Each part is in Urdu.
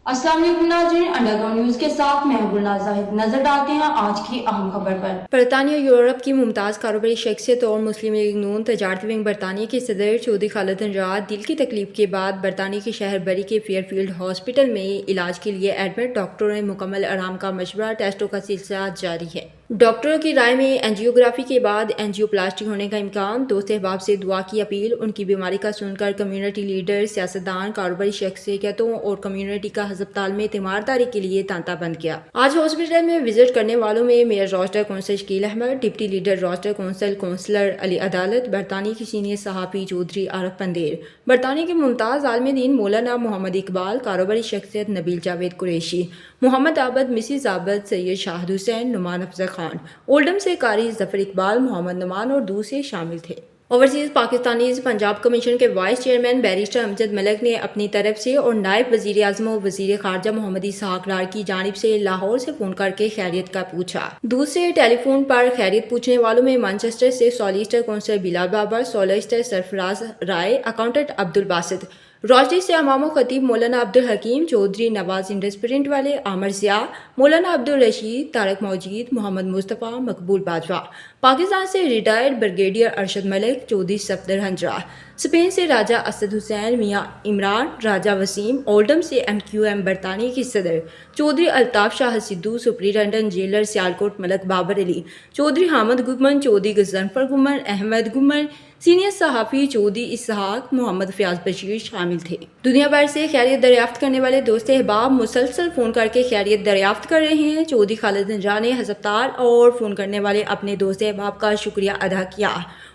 السلام علیکم ناظرین، انڈرگراؤنڈ نیوز کے ساتھ میں گلناز زاہد نظر ڈالتے ہیں آج کی اہم خبر پر۔ برطانیہ یورپ کی ممتاز کاروباری شخصیت اور مسلم لیگ نون تجارتی ونگ برطانیہ کے صدر چودھری خالد نژاد دل کی تکلیف کے بعد برطانیہ کے شہر بری کے فیئر فیلڈ ہاسپٹل میں علاج کے لیے ایڈمٹ۔ ڈاکٹروں نے مکمل آرام کا مشورہ، ٹیسٹوں کا سلسلہ جاری ہے۔ ڈاکٹروں کی رائے میں اینجیوگرافی کے بعد اینجیوپلاسٹی ہونے کا امکان۔ دوست احباب سے دعا کی اپیل۔ ان کی بیماری کا سن کر کمیونٹی لیڈر، سیاستدان، کاروباری شخصیتوں اور کمیونٹی کا ہسپتال میں تیمارداری کے لیے تانتا بند کیا۔ آج ہاسپٹل میں وزٹ کرنے والوں میں میئر روسٹر council Shakeel Ahmed, deputy leader روسٹر کونسل کونسلر علی عدالت، برطانیہ کی سینئر صحافی چودھری عارف پندیر، برطانیہ کے ممتاز عالم دین مولانا محمد اقبال، کاروباری شخصیت نبیل جاوید قریشی، محمد عابد، مسز عابد، سید شاہد حسین، نعمان افضل خان، اولڈم سے قاری ظفر اقبال، محمد نعمان اور دوسرے شامل تھے۔ اوورسیز پاکستانیز پنجاب کمیشن کے وائس چیئرمین بیرسٹر امجد ملک نے اپنی طرف سے اور نائب وزیر اعظم و وزیر خارجہ محمد اسحاق ڈار کی جانب سے لاہور سے فون کر کے خیریت کا پوچھا۔ دوسرے ٹیلی فون پر خیریت پوچھنے والوں میں مانچسٹر سے سالیسٹر کونسل بلال بابر، سالیسٹر سرفراز رائے، اکاؤنٹنٹ عبد الباسط، روشنی سے امام و خطیب مولانا عبدالحکیم چودھری، نواز انڈس پرنٹ والے عامر ضیاء، مولانا عبدالرشید، طارق موجید، محمد مصطفیٰ، مقبول باجوہ، پاکستان سے retired brigadier Arshad Malik, Chaudhry Safdar Hanjra, Spain سے راجہ اسد حسین، میاں عمران، راجہ وسیم، اولڈم سے ایم کیو ایم برطانیہ کے صدر چودھری الطاف شاہ سدھو، سپرنٹنڈنٹ جیلر سیالکوٹ ملک بابر علی، چودھری حامد گمن، چودھری غضنفر گمن، احمد گمن، سینئر صحافی چودھری اسحاق، محمد فیاض بشیر شامل تھے۔ دنیا بھر سے خیریت دریافت کرنے والے دوست احباب مسلسل فون کر کے خیریت دریافت کر رہے ہیں۔ چودھری خالد نژاد نے ہسپتال اور فون کرنے والے اپنے دوست احباب کا شکریہ ادا کیا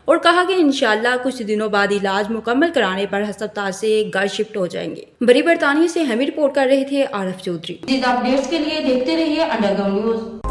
اور کہا کہ انشاءاللہ کچھ دنوں بعد علاج مکمل کرانے پر ہسپتال سے گھر شفٹ ہو جائیں گے۔ بری برطانیہ سے ہمیں رپورٹ کر رہے تھے عارف چودھری۔ مزید اپڈیٹس کے لیے دیکھتے رہیے انڈرگراؤنڈ نیوز۔